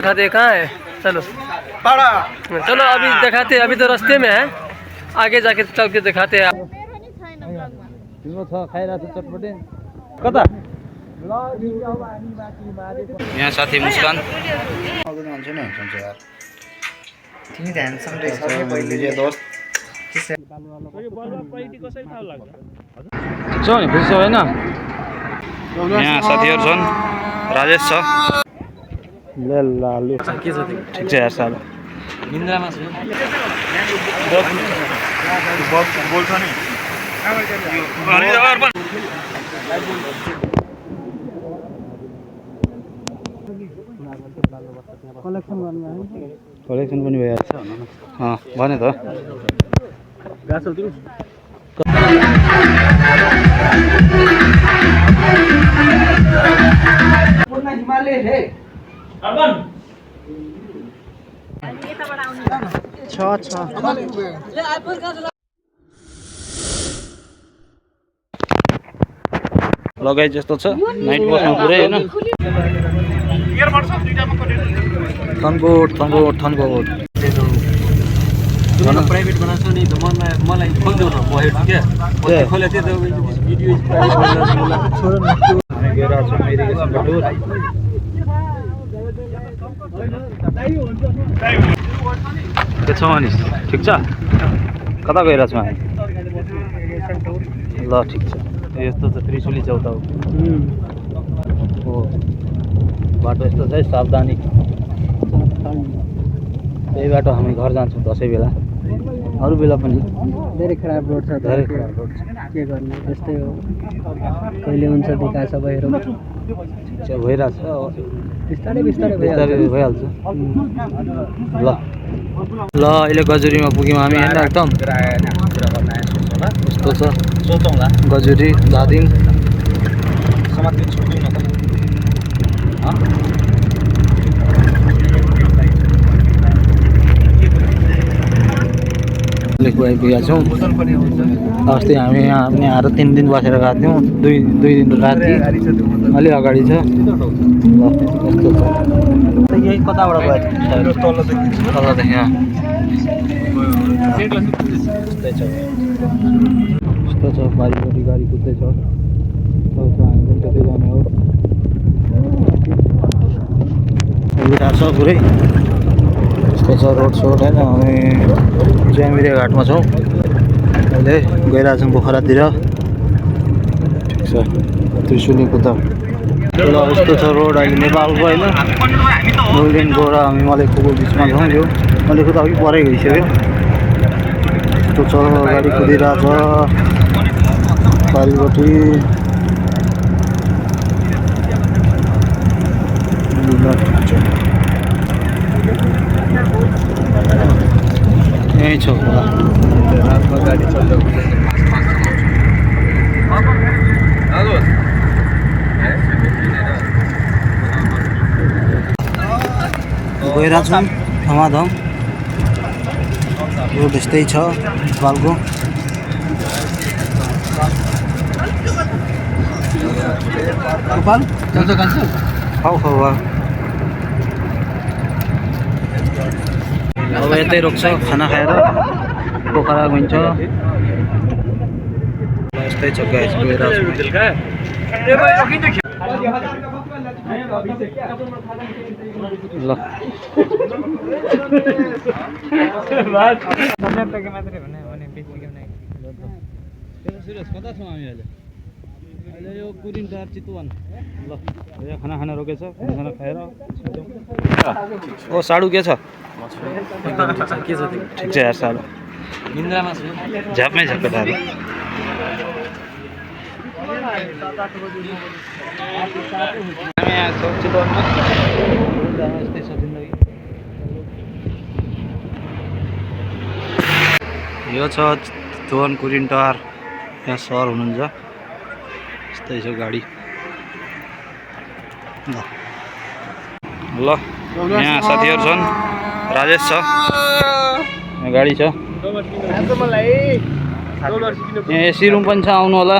दिखाते कहाँ है, चलो चलो अभी दिखाते, अभी तो रास्ते में है, आगे जाके चल के दिखाते हैं। कता यहाँ साथी मुस्कान दोस्त होइन। यहाँ साथीहरू छन्, राजेश छ। ठिक छ यार साल निन्द्रामा छु। कलेक्सन पनि भइहाल्छ भने त लगाइ जस्तो छ नाइट बसमा पुरै हैन। थनकोट प्राइवेट बनाएको नि त मलाई खोल्देऊ न भयो क्या खोले त्यो त भिडियो हामी गएर छौँ इरिगेसन बटुर। के छ अनिस ठिक छ? कता गइरहेको छौँ हामी? ल ठिक छ। यस्तो छ त्रिशुली चौता हो बाटो यस्तो चाहिँ सावधानी। त्यही बाटो हामी घर जान्छौँ दसैँ बेला, अरू बेला पनि। धेरै खराब रोड छ, धेरै खराब रोड छ। के गर्ने, त्यस्तै हो, कहिले हुन्छ देखा सब हेरौँ। भइरहेछ, बिस्तारै बिस्तारै भइहाल्छ। ल ल अहिले गजुरीमा पुग्यौँ हामी होइन। एकदम यस्तो छ गजुरी दादिङ। आइपुगेका छौँ। अस्ति हामी यहाँ आएर 3 दिन बसेर गएको थियौँ। दुई दिन राति अलि अगाडि छ। ल यस्तो छ, यही कताबाट गएको थियो तलदेखि यहाँ यस्तो छ। बारीपट्टि गाडी कुद्दैछ, हामी पनि त्यतै जाने हो। छ पुरै यस्तो छ रोड सोड होइन। हामी ज्यामिरे घाटमा छौँ, अहिले गइरहेछौँ पोखरातिर। ठिक छ, त्रिशुलीको त ल यस्तो छ रोड अहिले नेपालको होइन। गोल्डेनको र हामी मलेखुको बिचमा छौँ। यो मलेखु त अघि परै गइसक्यो। यस्तो छ गाडी कुदिरहेछ बारीपट्टि। यहीँ छ गाडी चल्दै गइरहेछौँ धमाधम। रोड यस्तै छ नेपालको। अब यतै रोक्छ खाना खाएर पोखरा गइन्छ। यस्तै छ गाइस ल कता छौँ हामी अहिले? अहिले यो कुरिन्टार चितवन। ल यहाँ खाना रोकेछ, खाना खाएर। ओ साडु के छ? के छ ठिक छ यार साडु निन्द्रामा छु। झ्यापमै छ केटाहरू। हामी यहाँ छौँ चितवनमा। यस्तै छ जिन्दगी। यो छ चितवन कुरिन्टार, यहाँ सर हुनुहुन्छ। यस्तै छ गाडी। ल यहाँ साथीहरू छन्, राजेश छ, यहाँ गाडी छ। यहाँ एसी रुम पनि छ, आउनु होला।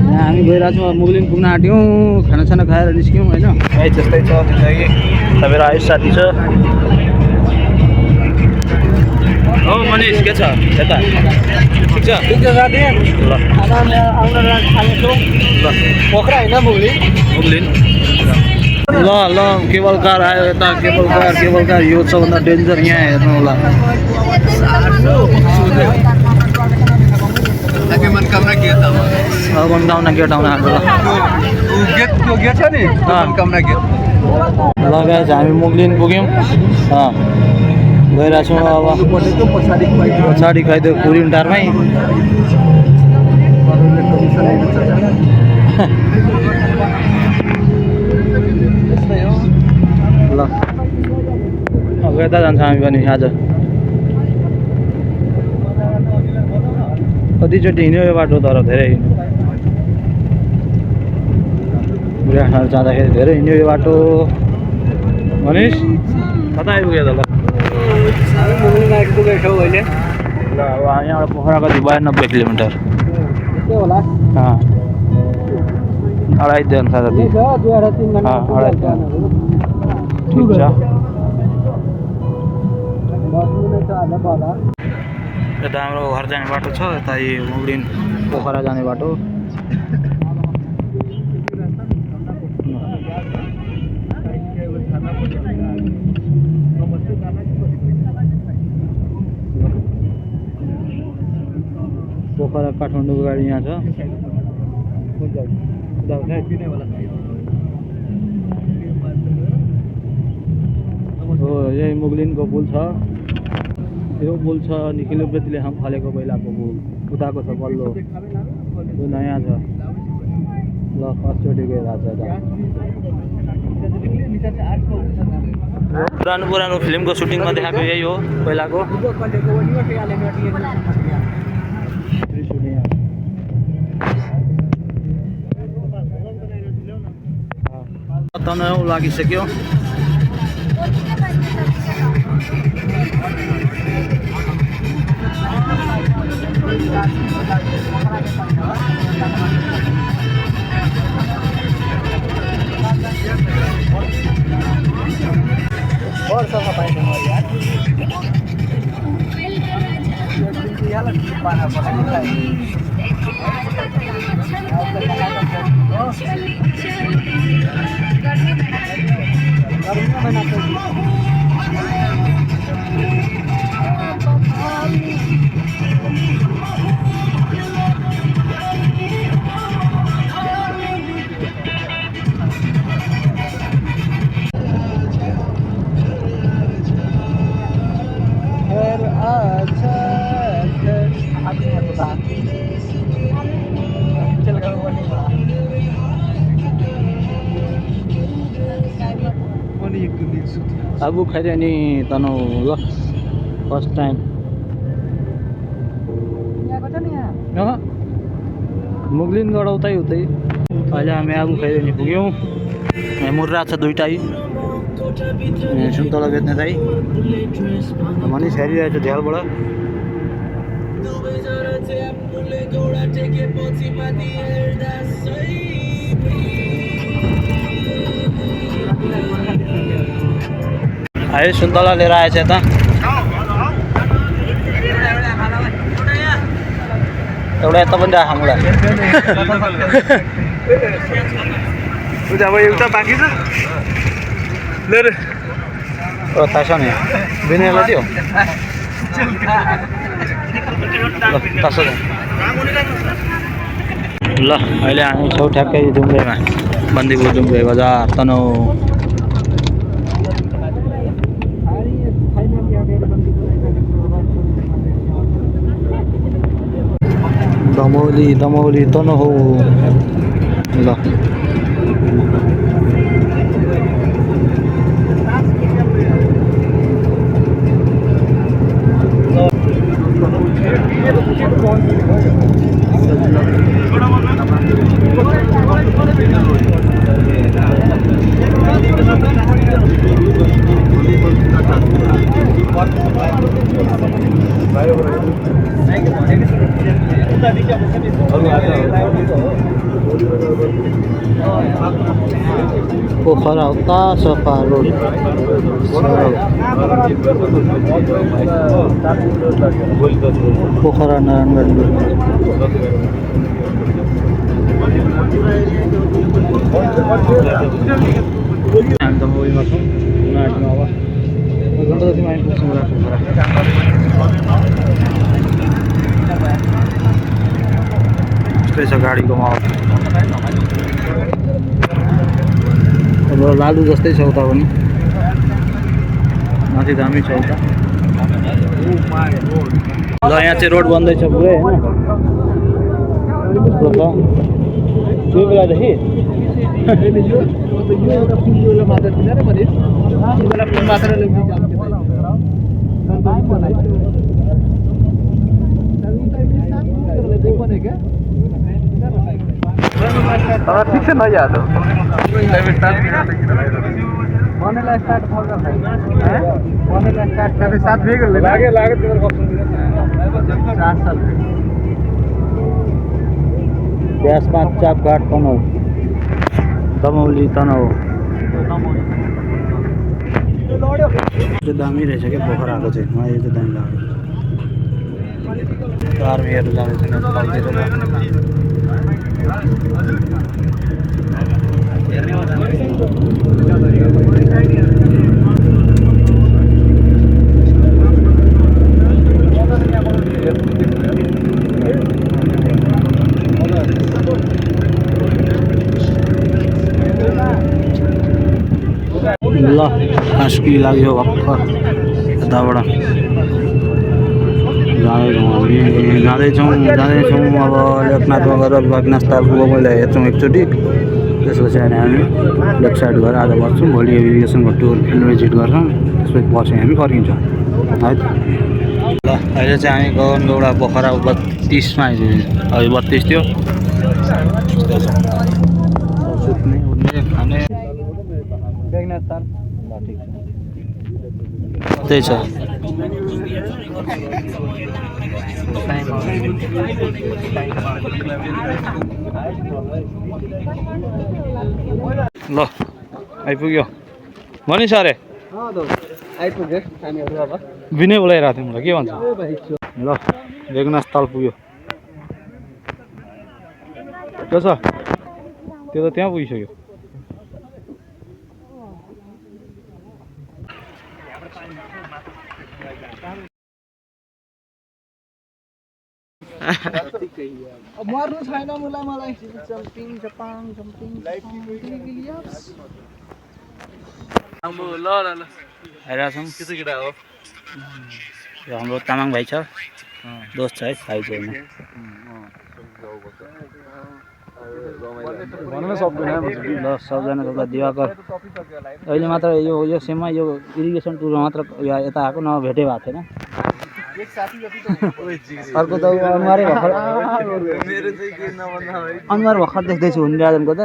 यहाँ हामी गइरहेको छौँ मुगलिन पुग्न आँट्यौँ खानासाना खाएर निस्क्यौँ होइन है त्यस्तै छ जिन्दगी तपाईँहरू आयुष साथी छ हो मनिष के छ यता ठिक छ साथी ल पोखरा होइन मुगलिन ल ल केबल कार आयो यता केबल कार यो सबभन्दा डेन्जर यहाँ हेर्नु होला मनोकामना गेट आउँछ त्यो गेट छ नि मनोकामना गेट लगाएर चाहिँ हामी मुगलिन पुग्यौँ गइरहेको छौँ अब पछाडि खाइदियो कुरिन टारमै ल अब यता जान्छ हामी पनि आज कतिचोटि हिँड्यो यो बाटो तर धेरै बुढाखाना जाँदाखेरि धेरै हिँड्यो यो बाटो मनिष कता आइपुग्यो त ल अहिले ल अब यहाँबाट पोखरा कति 92 किलोमिटर अढाई दिन जति ठिक छ यता हाम्रो घर जाने बाटो छ यता यो मुगलिन पोखरा जाने बाटो पोखरा काठमाडौँको गाडी यहाँ छ हो यही मुगलिनको पुल छ यो पुल छ निखिलो वृत्तिले हम फालेको पहिलाको पुल उताको छ पल्लो यो नयाँ छ ल फर्स्टचोटि गइरहेको छ पुरानो फिल्मको सुटिङमा देखाएको यही हो पहिलाको तनाउ लागिसक्यो आगो खाइदियो नि तनाउ ल फर्स्ट टाइम मुगलिन गढाउँदै उतै अहिले हामी आगो खाइदियो नि पुग्यौँ यहाँ मुर्रा छ दुइटै सुन्तला बेच्ने दाइ मनिष हेरिरहेको छ झ्यालबाट है सुन्तला लिएर आएछ यता एउटा यता पनि राख मलाई अब एउटा बाँकी छ लिएर थाहा छ नि बिनेलाई दियो ल अहिले हामी छौँ ठ्याक्कै जुम्रेमा बन्दीपुर जुम्रे बजार तनहु दमौली तनहु ल पोखरा उता सफा रोड पोखरा नारायणगढ हामी त मोबाइलमा छौँ नाटमा अब घन्टा जति हामी पुग्छौँ यस्तै छ गाडीको माहौल अब लालु जस्तै छ उता पनि माथि दामी छ उता ल यहाँ चाहिँ रोड बन्दैछ पुरै होइन कस्तो छ त्यो बेलादेखि ठीक से नहीं याद ब्यासमा चापघाट तनहु दमौली तनहु त्यो दामी रहेछ क्या पोखराको चाहिँ मलाई यो चाहिँ दामी लाग्यो आर्मीहरू जाँदैछन् ल कास्की लाग्यो भर्खर यताबाट जाँदैछौँ अब लेखनाथमा गएर बागनाथ तालको मैले हेर्छौँ एकचोटि त्यसपछि हामी लेफ्ट साइड गएर आज बस्छौँ भोलि एभिगेसनको टुर भिजिट गर्छौँ त्यसपछि पछि हामी फर्किन्छौँ है त ल अहिले चाहिँ हामी गगनगौडा पोखरा 32मा अहिले 32 थियो सुत्ने उठ्ने खाने मेघनाथ ताल त्यही छ ल आइपुग्यो मनिष अरे आइपुग्यो हामीहरू अब विनय बोलाइरहेको थियो मलाई के भन्छ ल मेघनाथ ताल पुग्यो के छ त्यो त त्यहाँ पुगिसक्यो मर्नु छैन मलाई जम्पिङ जपाङ जम्पिङ ल आइरहेको छौँ के केटा हो यो हाम्रो तामाङ भाइ छ दोस्त छ है भाइ चाहिँ ल सबजना एउटा दिवाकर अहिले मात्र यो सेममा यो इरिगेसन टुरमा मात्र यता आएको नभए भेटै भएको थिएन अर्को त अनुहार भर्खर देख्दैछु हुन्डाजनको त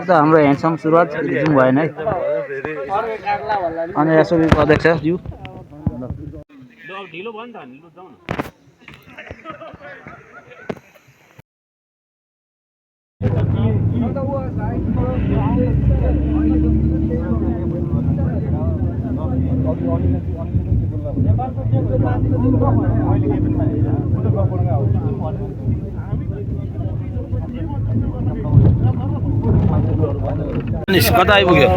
उता हाम्रो ह्यान्डसम सुरुवात जाउँ भएन है अनि यसो अध्यक्ष ज्यू कता आइपुग्यो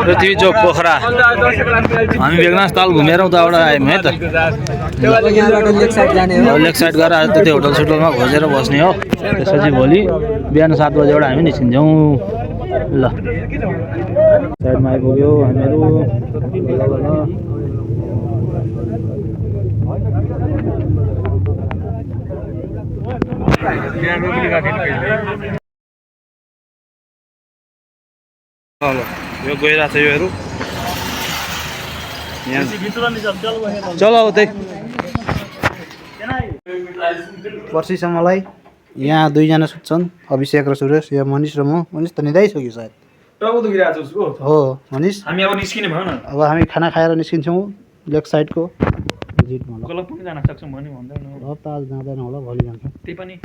पृथ्वी चोक पोखरा हामी मेघनाथ ताल घुमेर उताबाट आयौँ है त लेक साइड गएर आज त्यो होटल सोटलमा खोजेर बस्ने हो त्यसपछि भोलि बिहान 7 बजेबाट हामी निस्किन्छौँ ल साइडमा आइपुग्यो हामीहरू यो गइरहेको छ योहरू चल अब त्यही पर्सिसम्मलाई यहाँ 2 जना सुत्छन् अभिषेक र सुरेश यो मनिष र म मनिष त निदाइसक्यो सायद हो मनिष हामी अब निस्किने भयो न अब हामी खाना खाएर निस्किन्छौँ लेफ्ट साइडको भिजिटमा ल गलत पनि जान सक्छौँ भने भन्दैन अब त आज जाँदैन होला भोलि जान्छ त्यही पनि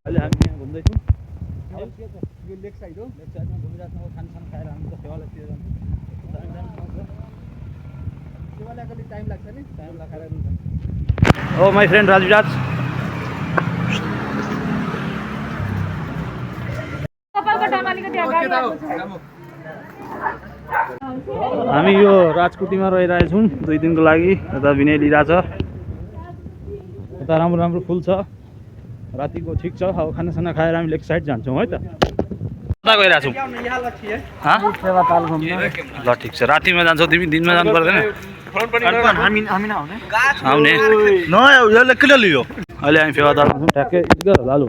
अहिले हामी यहाँ घुम्दैछौँ यो लेक साइड हो लेक साइडमा घुमिरहेको खानसान खाएर हामी त सेवालयतिर जान्छौँ सेवालयको अलिक टाइम लाग्छ नि टाइम लगाएर ओ माई फ्रेन्ड राजविराज हामी यो राजकुटीमा रहिरहेछौँ 2 दिनको लागि यता विनय लिइरहेछ यता राम्रो राम्रो फुल छ रातिको ठिक छ अब खानासाना खाएर हामी लेक साइड जान्छौँ है त कता गइरहेछौँ ल ठिक छ रातिमा जान्छौ तिमी दिनमा जानु पर्दैन आउने न यसले किन लियो अहिले हामी फेवा दाल खान्छौँ ठ्याक्कै यति गर लालु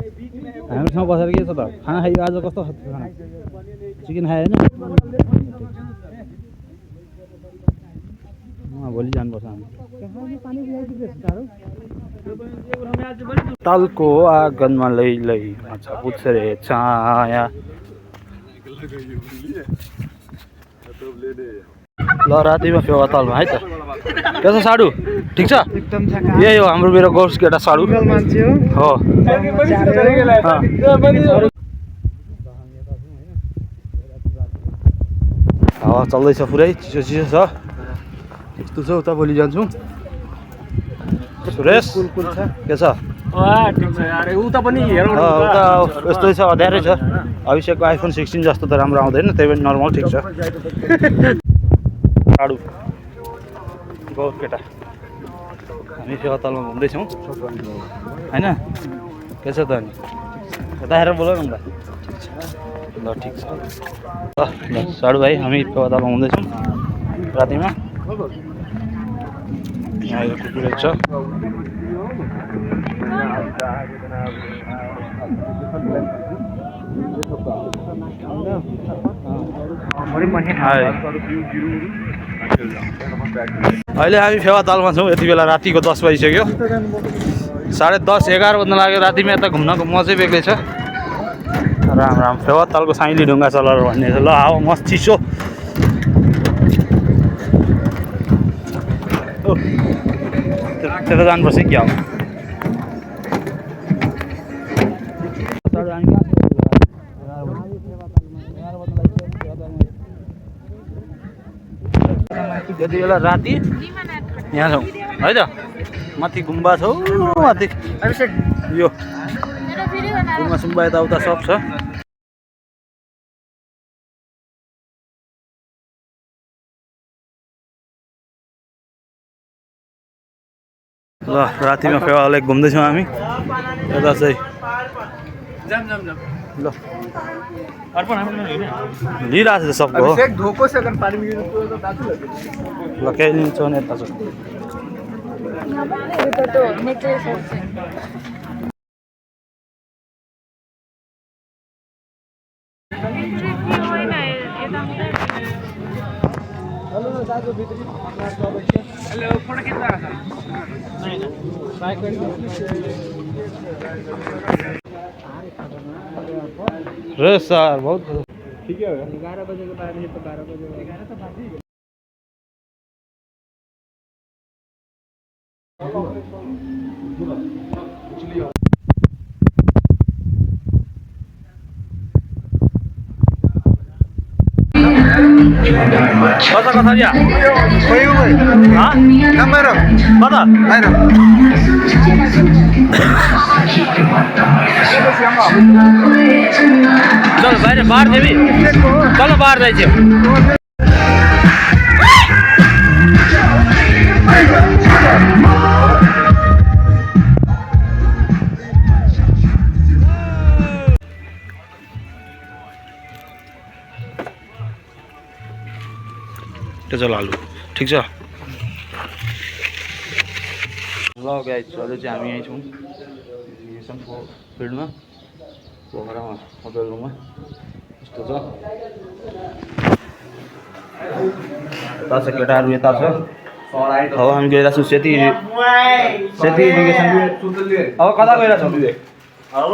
हामीसँग बसेर के छ त खाना खायो आज कस्तो खाना चिकन खायो होइन भोलि जानुपर्छ हामी तालको आँगनमा लै माछा पुग्छ रे छाया ल रातिमा फेवा तालमा है त के छ साडु ठिक छ एकदम यही हो हाम्रो मेरो गोर्स केटा साडु मान्छे हो हावा चल्दैछ पुरै चिसो चिसो छ यस्तो छ उता भोलि जान्छौँ सुरेश के छ उता पनि हेरौँ उता यस्तै छ अँध्यारै छ अभिषेकको आइफोन 16 जस्तो त राम्रो आउँदैन त्यही पनि नर्मल ठिक छ साडु गौर केटा हामी फेवा तालमा घुम्दैछौँ होइन के छ त अनि यता हेरेर बोल न ल ठिक छ ल साडु भाइ हामी फेवा तालमा घुम्दैछौँ रातिमा यहाँ कुकुर छ अहिले हामी फेवा तालमा छौँ यति बेला रातिको 10 बजिसक्यो 10:30 11 बज्न लाग्यो रातिमा यता घुम्नको मजै बेग्लै छ राम राम फेवा तालको साइली ढुङ्गा चलर भन्ने छ ल हावा मस्त चिसो त्यता जानुपर्छ कि अब यति बेला राति यहाँ छौँ है त माथि गुम्बा छ माथि यो गुम्बा सुम्बा यताउता सब छ ल रातिमा फेवा लेक घुम्दैछौँ हामी यता चाहिँ ल लिइरहेको छ सबको हो ल केही लिन्छ भने यता छ रे सर बहुत ठीक है 11 बजे के बाद तो 12 बजे 11 तो बाजी कता कता दिया कोही हो भाइ हाँ नम्बर कता बाहिर चल बाहिर बाहर देवी चलो बाहर जाइए चल आलु ठिक छ ल गाइस अहिले चाहिँ हामी यहीँ छौँ इरिगेसनको फिल्डमा पोखरामा होटलमा यस्तो छ यता छ केटाहरू यता छ अब हामी गइरहेको छौँ सेती इरिगेसन अब कता गइरहेको छौँ विवेक अब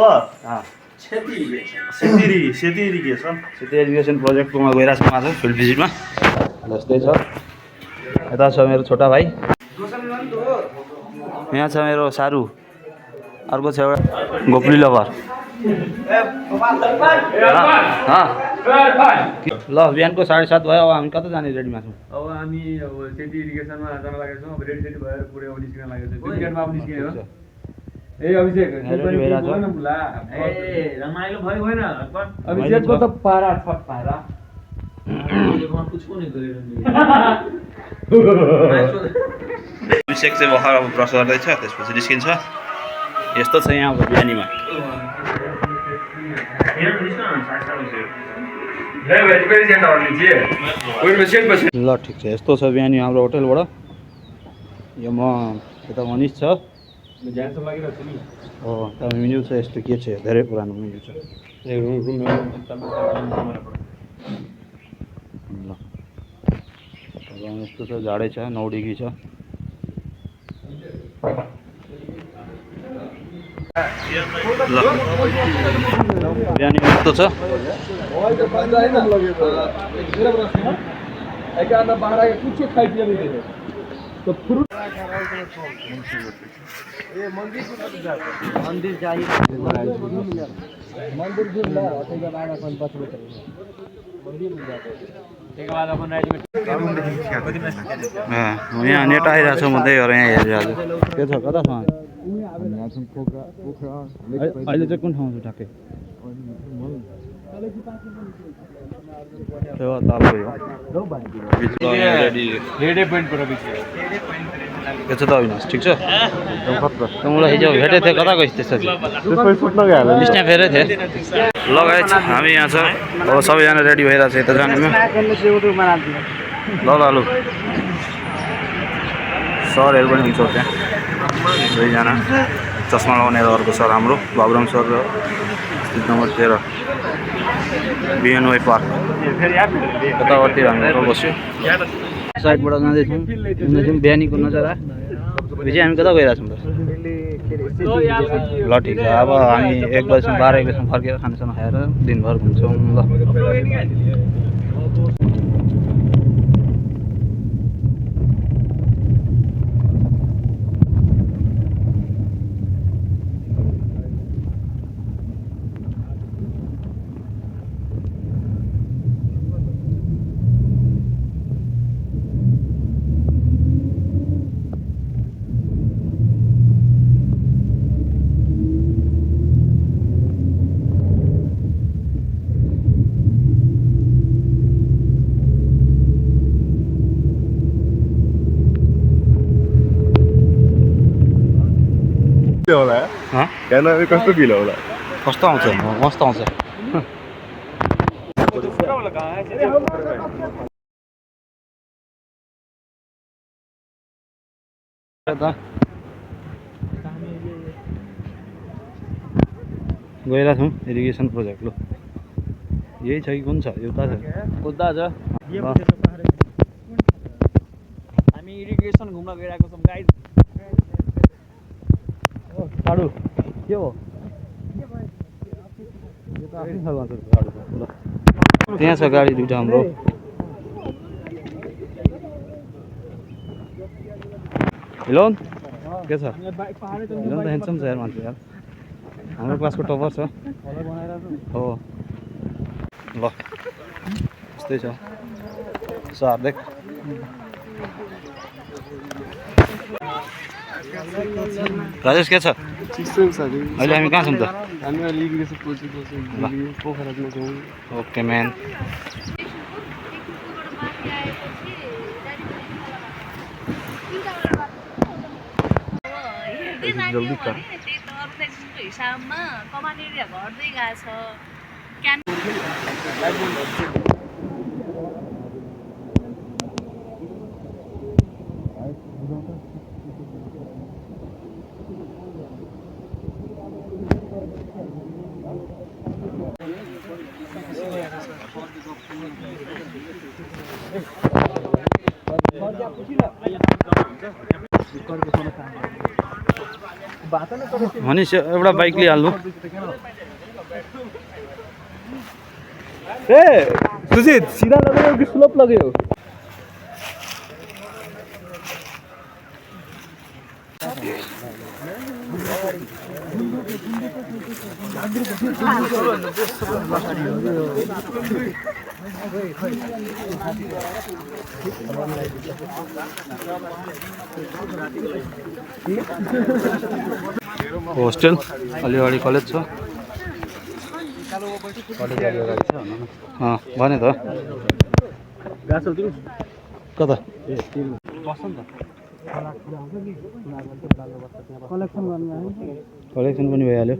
सेती इरिगेसन प्रोजेक्टकोमा गइरहेको छौँ आज फिल्ड भिजिटमा यस्तै छ यता छ मेरो छोटा भाइ यहाँ छ मेरो सारू, अर्को छ एउटा गोप्री लभर। ल बिहानको 7:30 भयो, अब हामी कता जाने रेडीमा छौँ? अब हामी अब सेती इरिगेसनमा जान लागेको छौँ। अब रेडी सेडी भएर पुरै अब निस्किन लागेको छ। विकेटमा अब निस्किने हो। ए अभिषेक बोल न बुला। ए रमाइलो भयो होइन? अभिषेकको त पारा छ पारा। अभिषेक चाहिँ भर्खर अब ब्रस गर्दैछ, त्यसपछि निस्किन्छ। यस्तो छ यहाँ बिहानीमा। ल ठिक छ, यस्तो छ बिहानी हाम्रो होटलबाट। यो म यता मनिष छ, हो त्यहाँ मेन्यु छ। यस्तो के छ, धेरै पुरानो मेन्यु छ। ल यस्तो छ, जाडै छ, 9 डिग्री छ। ल बिहानी यस्तो छ। यहाँ नेट आइरहेको छ, म त्यही भएर यहाँ हेरिरहेको छु। के छ, कता छ अहिले चाहिँ? कुन ठाउँ छ ठ्याक्कै? के छ त अविनाश, ठिक छ? मलाई हिजो भेटेको थिएँ, कता गइस् त्यसपछि? स्न्याप हेरेको थिएँ। लगाएछ, हामी यहाँ छ। अब सबैजना रेडी भइरहेको छ यता जानुमा। ल ल लु, सरहरू पनि हुन्छ त्यहाँ, दुईजना चस्मा लगाउने अर्को सर हाम्रो बाबुराम सर र स्थित नम्बर 13 बिएनवाई पार्क। यतावरतिर हामी बस्यो, साइडबाट जाँदैछौँ। बिहानीको नजारा। विजय हामी कता गइरहेछौँ त? ल ठिक छ, अब हामी 1 बजीसम्म 12-1 बजीसम्म फर्केर खानासाना खाएर दिनभर घुम्छौँ। ल कस्तो फिल होला? कस्तो आउँछ? मस्त आउँछ। गइरहेको छौँ इरिगेसन प्रोजेक्ट। ल यही छ कि कुन छ? एउटा छ, उता छ। हामी इरिगेसन घुम्न गइरहेको छौँ गाइड। साडु के हो? त्यहाँ छ गाडी दुइटा हाम्रो। हेलो के छ? हेलो त हेन्डसम छ यार मान्छे यार, हाम्रो क्लासको टपर छ। हो ल यस्तै छ। सर देख राजेश के छ? अहिले हामी कहाँ छौँ त? Okay man. जल्दी कर। हिसाबमा कमान एरिया घट्दै गएको छ। मनिष एउटा बाइक लिइहाल्नु। ए सुजित सीधा लगायो कि स्लोप लगायो? होस्टेल अलिअगाडि कलेज छ कलेज अलिअगाडि छ भने त कता कलेक्सन पनि भइहाल्यो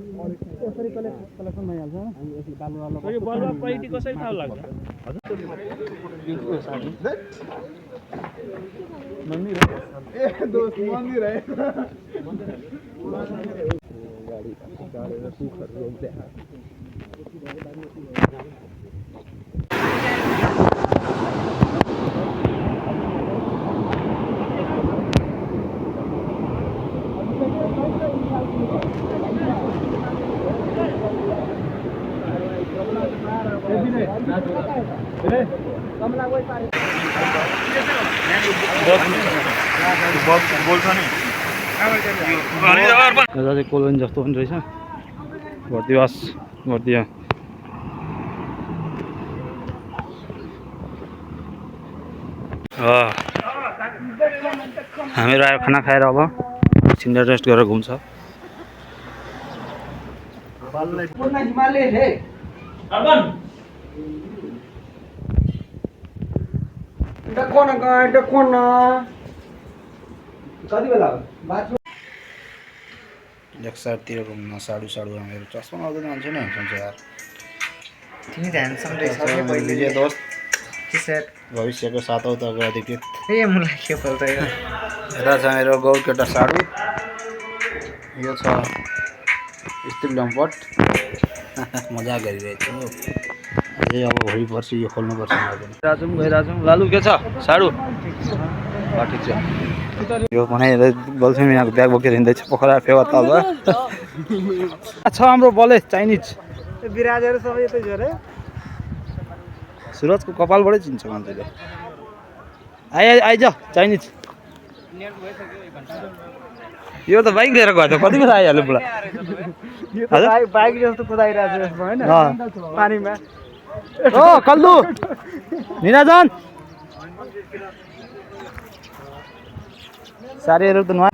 कोलोनी जस्तो पनि रहेछ भर्तीवास भर्तिया हामीहरू आयो खाना खाएर अब एकछिन रेस्ट गरेर घुम्छ एक साइडतिर घुम्न साडु हामीहरू चस्मा लाउँदैन मान्छे नै हुन्छ यार तिमी ध्यानसम रहेछ के पहिले दोस्त सेट भविष्यको सातौँ त अधिकृत ए मलाई के पल्ट यता छ मेरो गौरकेटा साडु यो छ स्टिल लम्पट मजा गरिरहेको छु अझै अब भोलि पर्सि यो खोल्नुपर्छ गइरहेछौँ लालु के छ साडु ठिक छ यो भने गर्लफ्रेन्ड यहाँको ब्याग बोकेर हिँड्दैछ पोखरा फेवा तल छ हाम्रो बले चाइनिज बिराजहरू सबै यतै छ रे सुरजको कपालबाटै चिन्छ मान्छेले आइज चाइनिज यो त बाइक लिएर गयो त कति बेला आइहाल्यो पुरा बाइक जस्तो कुदाइरहेको छ हैन पानीमा ओ कल्लु निराजन सारीहरू त नुहा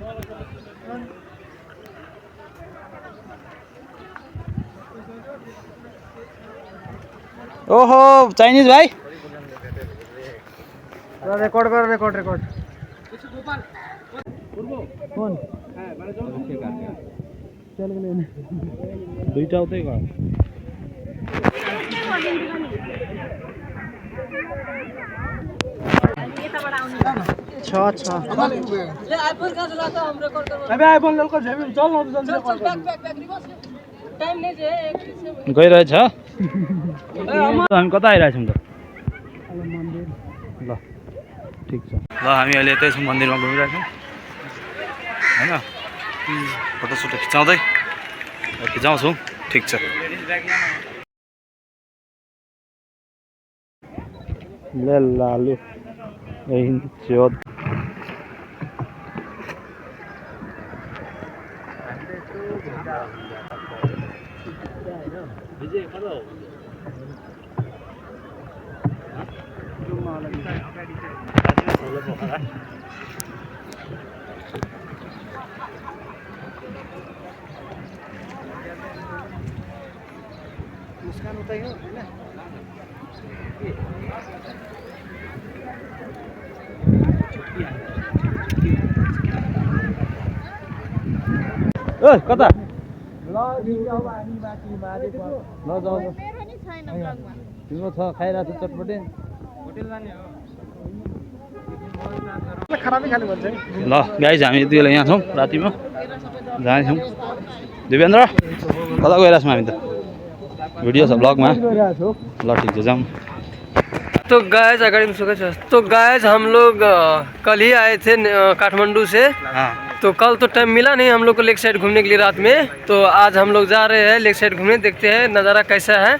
ओहो चाइनिज भाइ रेकर्ड गर रेकर्ड दुईटा उतै गयो गइरहेछ हामी कता आइरहेछौँ त ल ठिक छ ल हामी अहिले यतै छौँ मन्दिरमा घुमिरहेछौँ होइन फोटोसोटो खिचाउँछौँ ठिक छ ले लालु चोद मुस्कान उतै हो हैन ओ कता ल अब हामी बाटी बाजे ल जाऊ मेरो नि छैन ब्लगमा तिम्रो छ खाइरहेको छ चटपटे होटल जाने हो खराबी खानु भन्छ ल गाइज हामी यति बेला यहाँ छौँ रातिमा जानेछौँ दिवेन्द्र कता गइरहेछौँ हामी त वीडियो छ ब्लॉगमा ल ठीक है जाऊँ। तो गाइस अगाडि में तो गाइस हम लोग कल ही आए थे काठमांडू से। हाँ तो कल तो टाइम मिला नहीं हम लोग को लेक साइड घूमने के लिए रात में, तो आज हम लोग जा रहे हैं लेक साइड घूमने, देखते हैं नज़ारा कैसा है।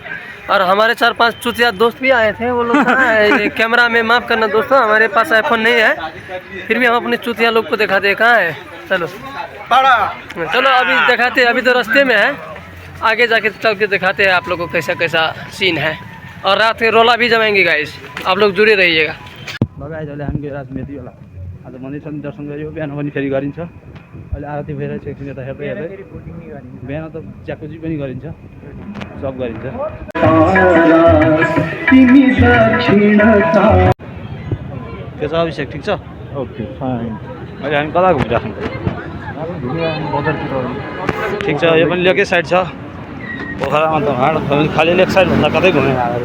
और हमारे 4-5 चुतिया दोस्त भी आए थे, वो लोग कहाँ है? कैमरा में माफ़ करना दोस्तों, हमारे पास आईफोन नहीं है, फिर भी हम अपने चुतिया लोग को दिखाते हैं कहाँ है। चलो चलो अभी दिखाते हैं, अभी तो रास्ते में है, आगे जाके चल के दिखाते हैं आप लोग को कैसा कैसा सीन है। और रात में रोला भी जमाएंगे गाइस, आप लोग जुड़े रहिएगा। लगाइज अहिले हामी गएर मेती होला आज मन्दिर सन्दिर दर्शन गऱ्यो, बिहान पनि फेरि गरिन्छ। अहिले आरती भइरहेको छ, एकछिन यता हेर्दै हेर्दै बिहान त च्याकुची पनि गरिन्छ, सब गरिन्छ। के छ अभिषेक, ठिक छ? Okay fine. अहिले हामी कता घुमिराख्नु? ठिक छ, यो पनि लेकै साइड छ पोखरामा त हाड खालि लेक साइड भन्दा कतै घुमेर आएर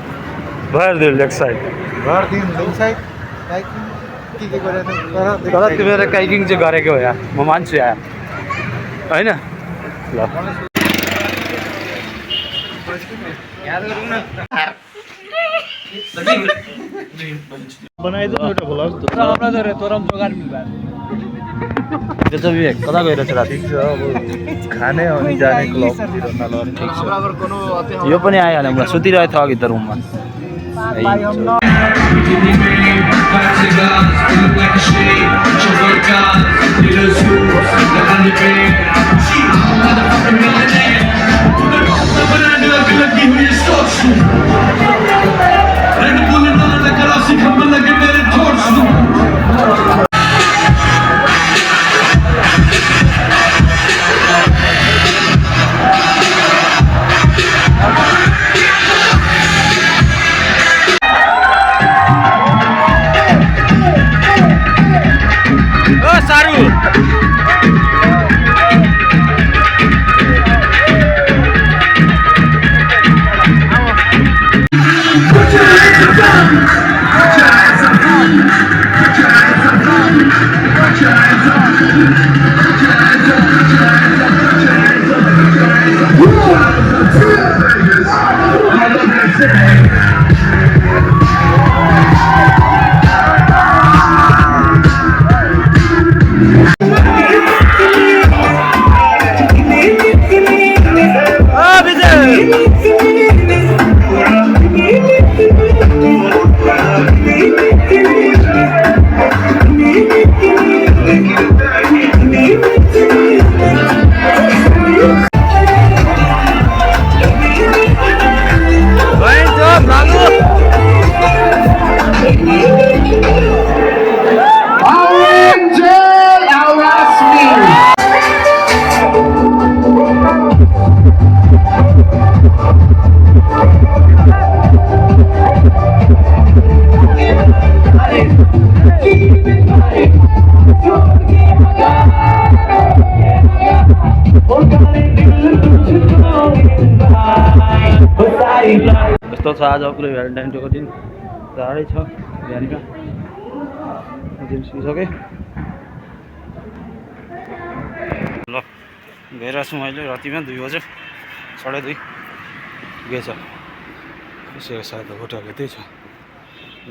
भइहाल्यो लेक साइड। तर तिमीहरू काइकिङ चाहिँ गरेको हो यार, म मान्छु यार होइन। ल बनाइदिनु एउटा भ्लग त्यो चाहिँ विवेक कता गइरहेको छ राति? खाने अनि जाने क्लबतिर नलर्ने। ठिक छ, यो पनि आइहाल्यो मलाई, सुतिरहेको थियो अघि त रुममा। यस्तो छ आज पुरै भ्यालेन्टाइन डेको दिन, टाढै छ बिहानीमा निस्किसकेँ। ल गइरहेको छु मैले रातिमा 2 बजे 2:30 गएछ, कसैको सायद होटलको त्यही छ।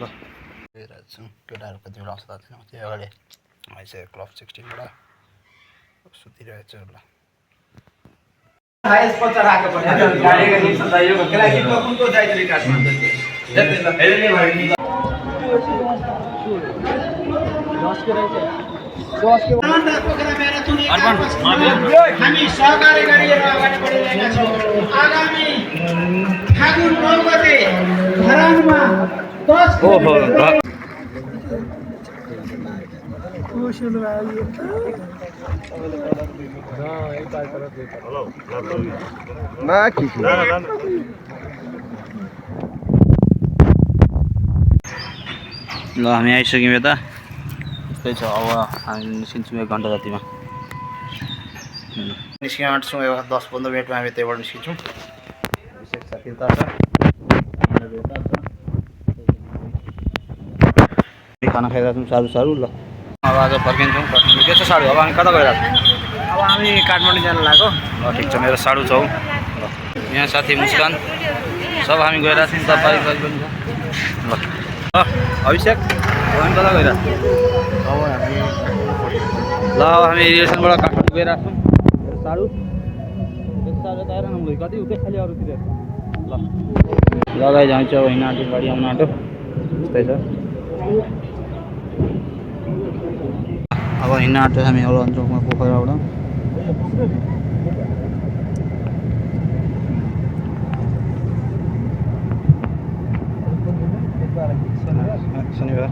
ल गइरहेको छु, केटाहरू कति बेला आउँछ थाहा छैन, त्यो अगाडि आइसक्यो क्लब 16बाट सुतिरहेको छु। ल हामी सहकारी गरिएर अगाडि बढिरहेका छौँ। आगामी फागुन 9 गते धरानमा 10 ल हामी आइसक्यौँ यता, त्यही छ। अब हामी निस्किन्छौँ 1 घन्टा जतिमा निस्किन आँट्छौँ। 10-15 मिनटमा हामी त्यहीबाट निस्किन्छौँ। विशेष साथी उता छ, खाना खाइरहेको छौँ सारू। ल अब आज फर्किन्छौँ काठमाडौँ। के छ सारू, अब हामी कता गइरहेको छौँ? अब हामी काठमाडौँ जानु लाग्यो। ल ठिक छ, मेरो सारू छ। यहाँ साथी मुस्कान सब हामी गइरहेको छौँ। तपाईँ पनि छ। ल अभिषेक हामी कता गइरहेको छौँ? ल अब हामी रिलेसनबाट काठमाडौँ गइरहेको छौँ। सारू यता हेर न, कति उतै खालि अरूतिर। ल गाइस हामी चाहिँ अब हिँड्न आँट्यो, गाडी आउन आँट्यो, त्यस्तै छ। अब अब हिँड्न आँट्यो हामी एउटा अञ्चलमा पोखराबाट शनिबार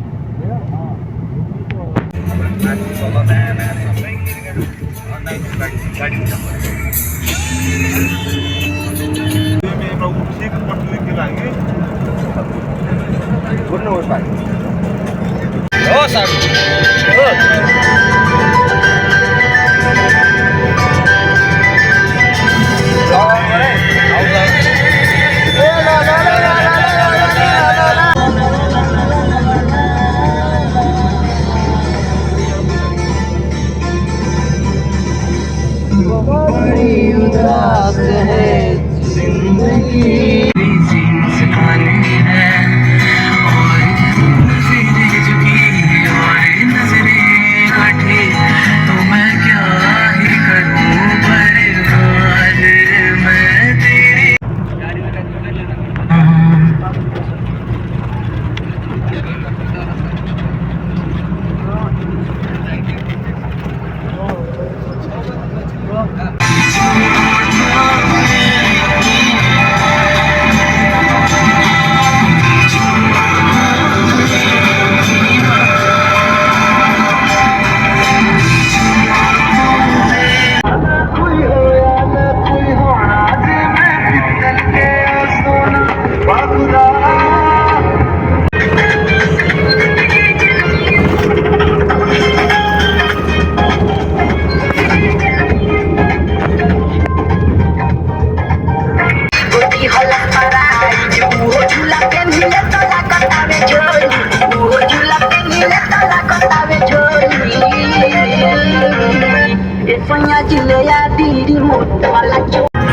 हो सर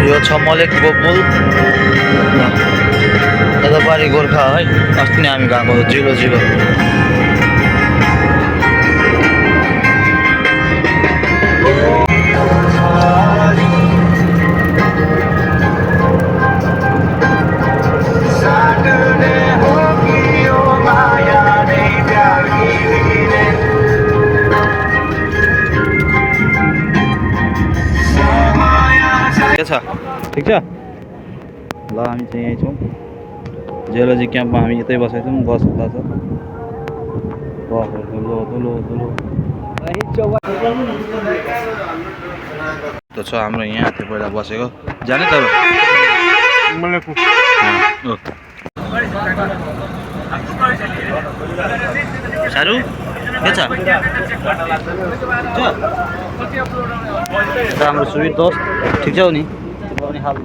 यो छ मलेकको पुल यता पारि गोर्खा है अस्ति नै हामी गएको 0-0 के छ ठिक छ ल हामी चाहिँ यहीँ छौँ जियोलोजी क्याम्पमा हामी यतै बसेको छौँ बस उता छ दुलो दुलो दुलो त छ हाम्रो यहाँ थियो पहिला बसेको जाने तर सारू के छ हाम्रो सुबीर दोस्त ठिक छ नि हाल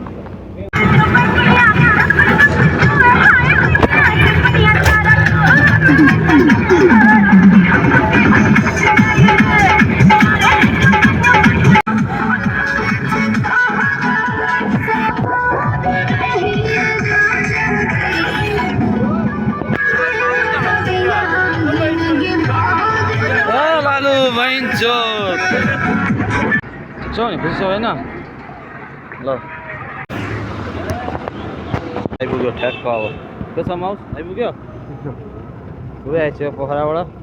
छ नि खुसी छ होइन ल आइपुग्यो ठ्याक्क अब के छ माउस आइपुग्यो पुरै आइसक्यो पोखराबाट